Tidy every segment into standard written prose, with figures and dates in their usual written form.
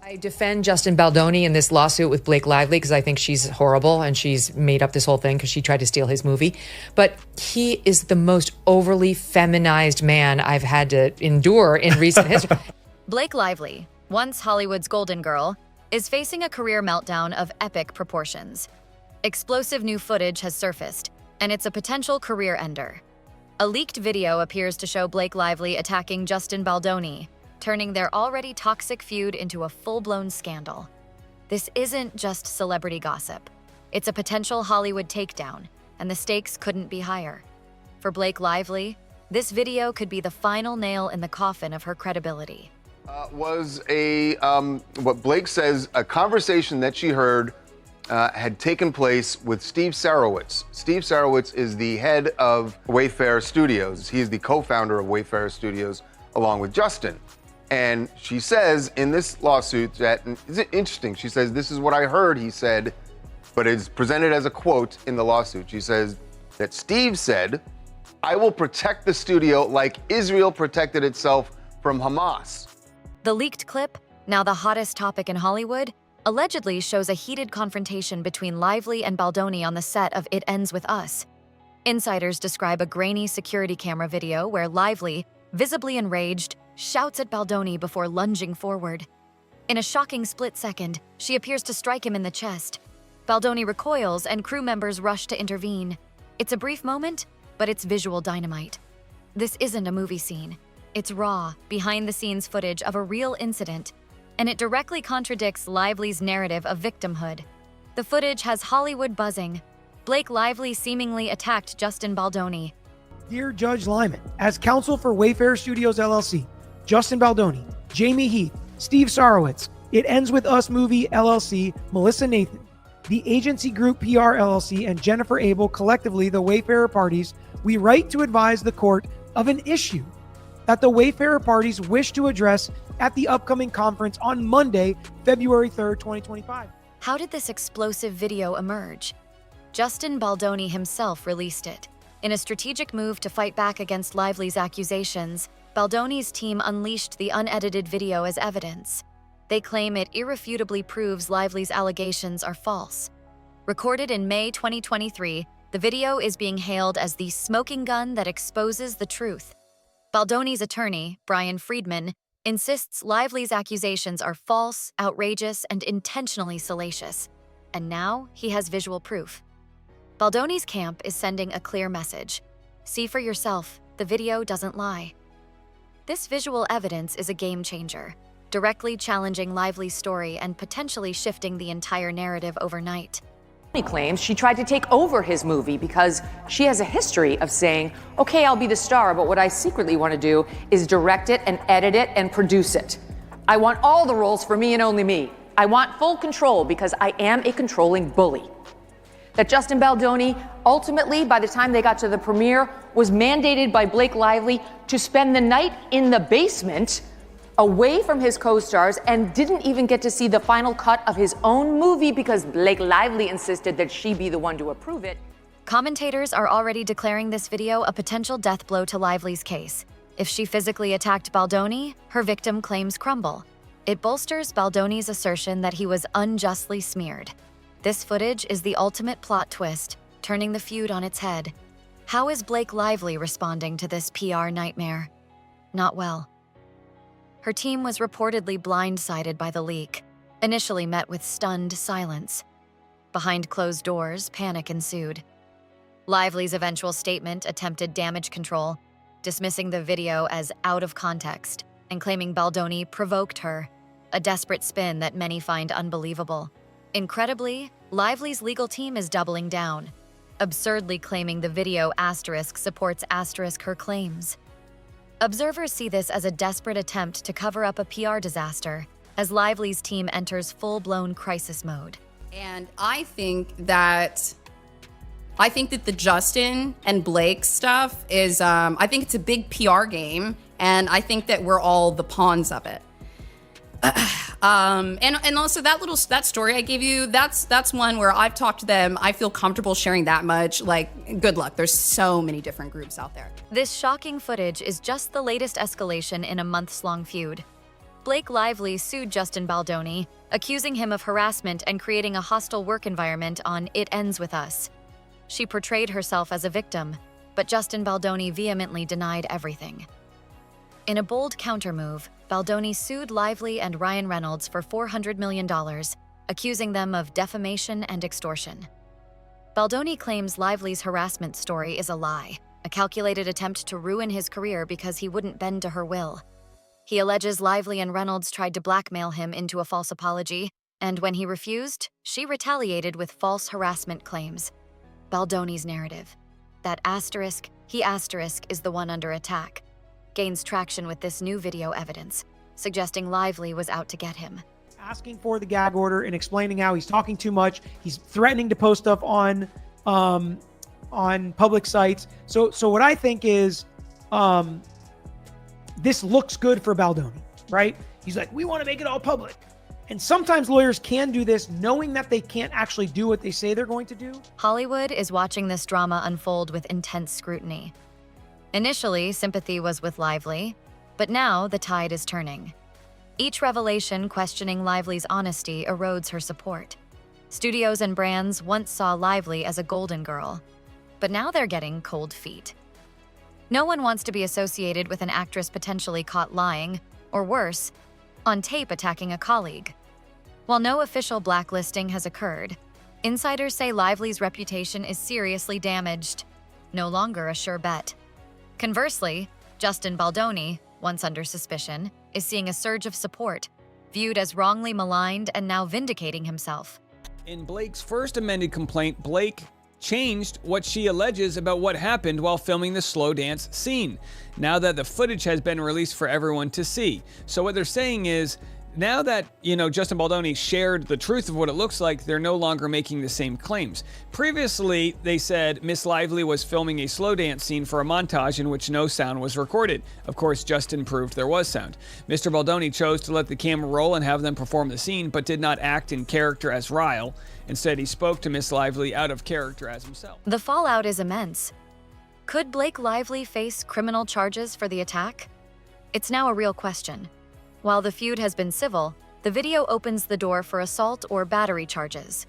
I defend Justin Baldoni in this lawsuit with Blake Lively because I think she's horrible and she's made up this whole thing because she tried to steal his movie. But he is the most overly feminized man I've had to endure in recent history. Blake Lively, once Hollywood's golden girl, is facing a career meltdown of epic proportions. Explosive new footage has surfaced, and it's a potential career ender. A leaked video appears to show Blake Lively attacking Justin Baldoni, turning their already toxic feud into a full-blown scandal. This isn't just celebrity gossip. It's a potential Hollywood takedown, and the stakes couldn't be higher. For Blake Lively, this video could be the final nail in the coffin of her credibility. Was what Blake says, a conversation that she heard had taken place with Steve Sarowitz. Steve Sarowitz is the head of Wayfair Studios. He is the co-founder of Wayfair Studios, along with Justin. And she says in this lawsuit that, is it interesting? She says, this is what I heard, he said, but it's presented as a quote in the lawsuit. She says that Steve said, I will protect the studio like Israel protected itself from Hamas. The leaked clip, now the hottest topic in Hollywood, allegedly shows a heated confrontation between Lively and Baldoni on the set of It Ends With Us. Insiders describe a grainy security camera video where Lively, visibly enraged, shouts at Baldoni before lunging forward. In a shocking split second, she appears to strike him in the chest. Baldoni recoils and crew members rush to intervene. It's a brief moment, but it's visual dynamite. This isn't a movie scene. It's raw, behind-the-scenes footage of a real incident, and it directly contradicts Lively's narrative of victimhood. The footage has Hollywood buzzing. Blake Lively seemingly attacked Justin Baldoni. Dear Judge Lyman, as counsel for Wayfair Studios LLC, Justin Baldoni, Jamie Heath, Steve Sarowitz, It Ends With Us Movie LLC, Melissa Nathan, the Agency Group PR LLC, and Jennifer Abel, collectively the Wayfarer parties, we write to advise the court of an issue that the Wayfarer parties wish to address at the upcoming conference on Monday, February 3rd, 2025. How did this explosive video emerge? Justin Baldoni himself released it. In a strategic move to fight back against Lively's accusations, Baldoni's team unleashed the unedited video as evidence. They claim it irrefutably proves Lively's allegations are false. Recorded in May 2023, the video is being hailed as the smoking gun that exposes the truth. Baldoni's attorney, Brian Friedman, insists Lively's accusations are false, outrageous, and intentionally salacious. And now he has visual proof. Baldoni's camp is sending a clear message. See for yourself, the video doesn't lie. This visual evidence is a game changer, directly challenging Lively's story and potentially shifting the entire narrative overnight. He claims she tried to take over his movie because she has a history of saying, okay, I'll be the star, but what I secretly want to do is direct it and edit it and produce it. I want all the roles for me and only me. I want full control because I am a controlling bully. That Justin Baldoni, ultimately, by the time they got to the premiere, was mandated by Blake Lively to spend the night in the basement away from his co-stars and didn't even get to see the final cut of his own movie because Blake Lively insisted that she be the one to approve it. Commentators are already declaring this video a potential death blow to Lively's case. If she physically attacked Baldoni, her victim claims crumble. It bolsters Baldoni's assertion that he was unjustly smeared. This footage is the ultimate plot twist, turning the feud on its head. How is Blake Lively responding to this PR nightmare? Not well. Her team was reportedly blindsided by the leak, initially met with stunned silence. Behind closed doors, panic ensued. Lively's eventual statement attempted damage control, dismissing the video as out of context and claiming Baldoni provoked her, a desperate spin that many find unbelievable. Incredibly, Lively's legal team is doubling down, absurdly claiming the video asterisk supports asterisk her claims. Observers see this as a desperate attempt to cover up a PR disaster as Lively's team enters full-blown crisis mode. And I think that the Justin and Blake stuff is, I think it's a big PR game, and I think that we're all the pawns of it. And also that story I gave you, that's one where I've talked to them. I feel comfortable sharing that much. Like, good luck. There's so many different groups out there. This shocking footage is just the latest escalation in a months-long feud. Blake Lively sued Justin Baldoni, accusing him of harassment and creating a hostile work environment on It Ends With Us. She portrayed herself as a victim, but Justin Baldoni vehemently denied everything. In a bold countermove, Baldoni sued Lively and Ryan Reynolds for $400 million, accusing them of defamation and extortion. Baldoni claims Lively's harassment story is a lie, a calculated attempt to ruin his career because he wouldn't bend to her will. He alleges Lively and Reynolds tried to blackmail him into a false apology, and when he refused, she retaliated with false harassment claims. Baldoni's narrative, that he is the one under attack, gains traction with this new video evidence, suggesting Lively was out to get him. Asking for the gag order and explaining how he's talking too much. He's threatening to post stuff on public sites. So what I think is, this looks good for Baldoni, right? He's like, we want to make it all public. And sometimes lawyers can do this knowing that they can't actually do what they say they're going to do. Hollywood is watching this drama unfold with intense scrutiny. Initially, sympathy was with Lively, but now the tide is turning. Each revelation questioning Lively's honesty erodes her support. Studios and brands once saw Lively as a golden girl, but now they're getting cold feet. No one wants to be associated with an actress potentially caught lying, or worse, on tape attacking a colleague. While no official blacklisting has occurred, insiders say Lively's reputation is seriously damaged, no longer a sure bet. Conversely, Justin Baldoni, once under suspicion, is seeing a surge of support, viewed as wrongly maligned and now vindicating himself. In Blake's first amended complaint, Blake changed what she alleges about what happened while filming the slow dance scene, now that the footage has been released for everyone to see. So what they're saying is, now that, Justin Baldoni shared the truth of what it looks like, they're no longer making the same claims. Previously, they said Miss Lively was filming a slow dance scene for a montage in which no sound was recorded. Of course, Justin proved there was sound. Mr. Baldoni chose to let the camera roll and have them perform the scene, but did not act in character as Ryle. Instead, he spoke to Miss Lively out of character as himself. The fallout is immense. Could Blake Lively face criminal charges for the attack? It's now a real question. While the feud has been civil, the video opens the door for assault or battery charges.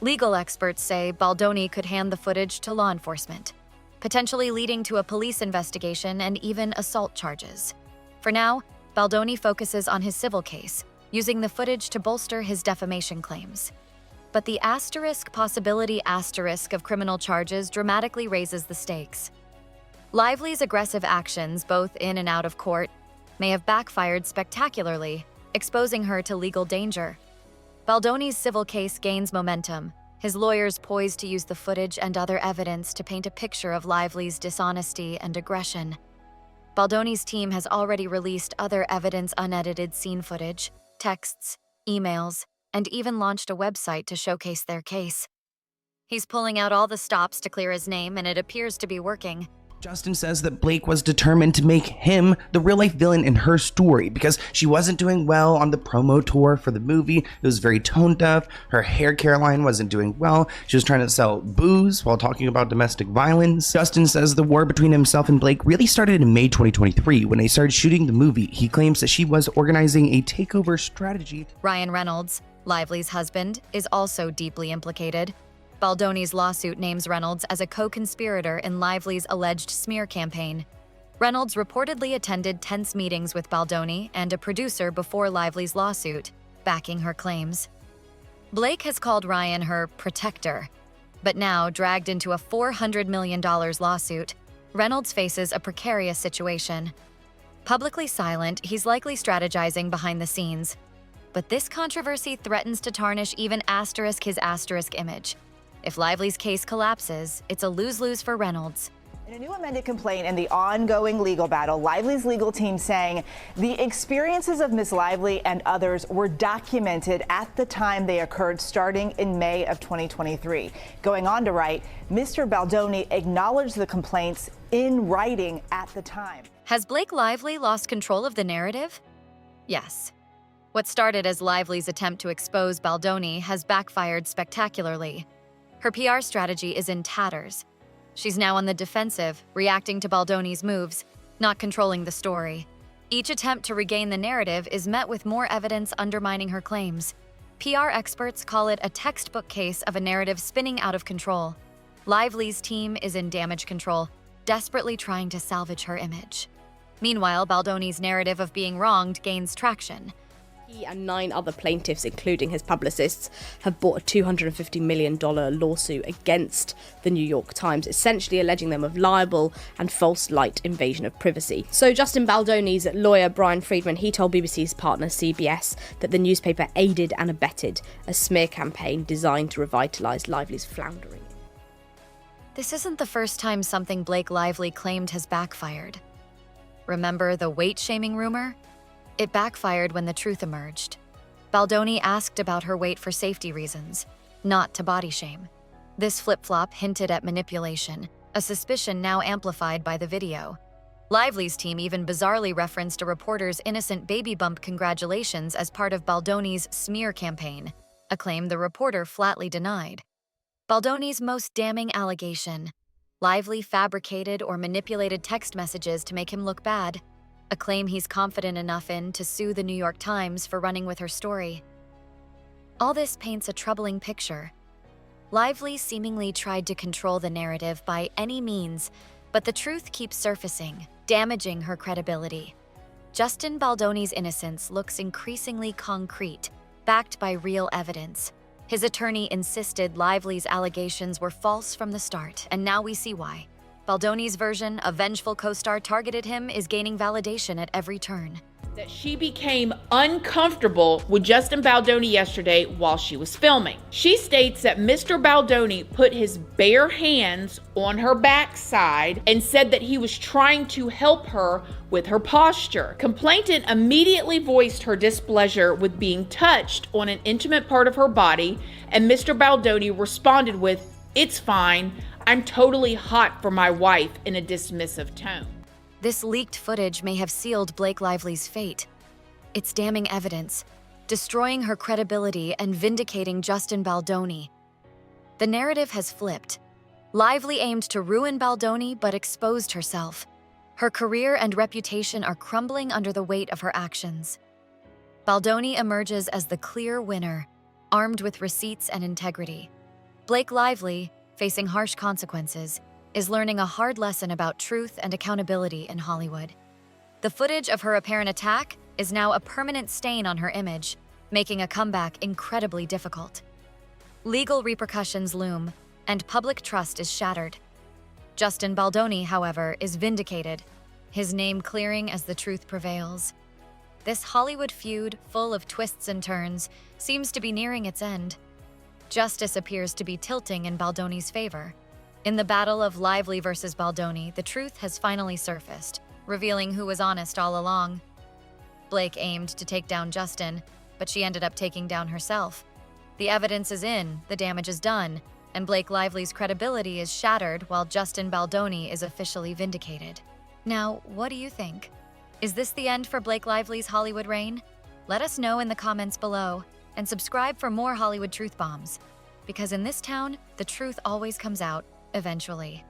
Legal experts say Baldoni could hand the footage to law enforcement, potentially leading to a police investigation and even assault charges. For now, Baldoni focuses on his civil case, using the footage to bolster his defamation claims. But the possibility of criminal charges dramatically raises the stakes. Lively's aggressive actions, both in and out of court, may have backfired spectacularly, exposing her to legal danger. Baldoni's civil case gains momentum, his lawyers poised to use the footage and other evidence to paint a picture of Lively's dishonesty and aggression. Baldoni's team has already released other evidence-unedited scene footage, texts, emails, and even launched a website to showcase their case. He's pulling out all the stops to clear his name, and it appears to be working. Justin says that Blake was determined to make him the real-life villain in her story because she wasn't doing well on the promo tour for the movie. It was very tone-deaf. Her hair care line wasn't doing well. She was trying to sell booze while talking about domestic violence. Justin says the war between himself and Blake really started in May 2023 when they started shooting the movie. He claims that she was organizing a takeover strategy. Ryan Reynolds, Lively's husband, is also deeply implicated. Baldoni's lawsuit names Reynolds as a co-conspirator in Lively's alleged smear campaign. Reynolds reportedly attended tense meetings with Baldoni and a producer before Lively's lawsuit, backing her claims. Blake has called Ryan her protector, but now, dragged into a $400 million lawsuit, Reynolds faces a precarious situation. Publicly silent, he's likely strategizing behind the scenes. But this controversy threatens to tarnish even his image. If Lively's case collapses, it's a lose-lose for Reynolds. In a new amended complaint and the ongoing legal battle, Lively's legal team saying the experiences of Miss Lively and others were documented at the time they occurred starting in May of 2023. Going on to write, Mr. Baldoni acknowledged the complaints in writing at the time. Has Blake Lively lost control of the narrative? Yes. What started as Lively's attempt to expose Baldoni has backfired spectacularly. Her PR strategy is in tatters. She's now on the defensive, reacting to Baldoni's moves, not controlling the story. Each attempt to regain the narrative is met with more evidence undermining her claims. PR experts call it a textbook case of a narrative spinning out of control. Lively's team is in damage control, desperately trying to salvage her image. Meanwhile, Baldoni's narrative of being wronged gains traction. He and 9 other plaintiffs, including his publicists, have brought a $250 million lawsuit against the New York Times, essentially alleging them of libel and false light invasion of privacy. So Justin Baldoni's lawyer, Brian Friedman, he told BBC's partner CBS that the newspaper aided and abetted a smear campaign designed to revitalise Lively's floundering. This isn't the first time something Blake Lively claimed has backfired. Remember the weight-shaming rumor? It backfired when the truth emerged. Baldoni asked about her weight for safety reasons, not to body shame. This flip-flop hinted at manipulation, a suspicion now amplified by the video. Lively's team even bizarrely referenced a reporter's innocent baby bump congratulations as part of Baldoni's smear campaign, a claim the reporter flatly denied. Baldoni's most damning allegation: Lively fabricated or manipulated text messages to make him look bad, a claim he's confident enough in to sue the New York Times for running with her story. All this paints a troubling picture. Lively seemingly tried to control the narrative by any means, but the truth keeps surfacing, damaging her credibility. Justin Baldoni's innocence looks increasingly concrete, backed by real evidence. His attorney insisted Lively's allegations were false from the start, and now we see why. Baldoni's version, a vengeful co-star targeted him, is gaining validation at every turn. That she became uncomfortable with Justin Baldoni yesterday while she was filming. She states that Mr. Baldoni put his bare hands on her backside and said that he was trying to help her with her posture. Complainant immediately voiced her displeasure with being touched on an intimate part of her body, and Mr. Baldoni responded with, "It's fine. I'm totally hot for my wife," in a dismissive tone. This leaked footage may have sealed Blake Lively's fate. It's damning evidence, destroying her credibility and vindicating Justin Baldoni. The narrative has flipped. Lively aimed to ruin Baldoni but exposed herself. Her career and reputation are crumbling under the weight of her actions. Baldoni emerges as the clear winner, armed with receipts and integrity. Blake Lively, facing harsh consequences, is learning a hard lesson about truth and accountability in Hollywood. The footage of her apparent attack is now a permanent stain on her image, making a comeback incredibly difficult. Legal repercussions loom, and public trust is shattered. Justin Baldoni, however, is vindicated, his name clearing as the truth prevails. This Hollywood feud, full of twists and turns, seems to be nearing its end. Justice appears to be tilting in Baldoni's favor. In the battle of Lively versus Baldoni, the truth has finally surfaced, revealing who was honest all along. Blake aimed to take down Justin, but she ended up taking down herself. The evidence is in, the damage is done, and Blake Lively's credibility is shattered while Justin Baldoni is officially vindicated. Now, what do you think? Is this the end for Blake Lively's Hollywood reign? Let us know in the comments below, and subscribe for more Hollywood truth bombs. Because in this town, the truth always comes out, eventually.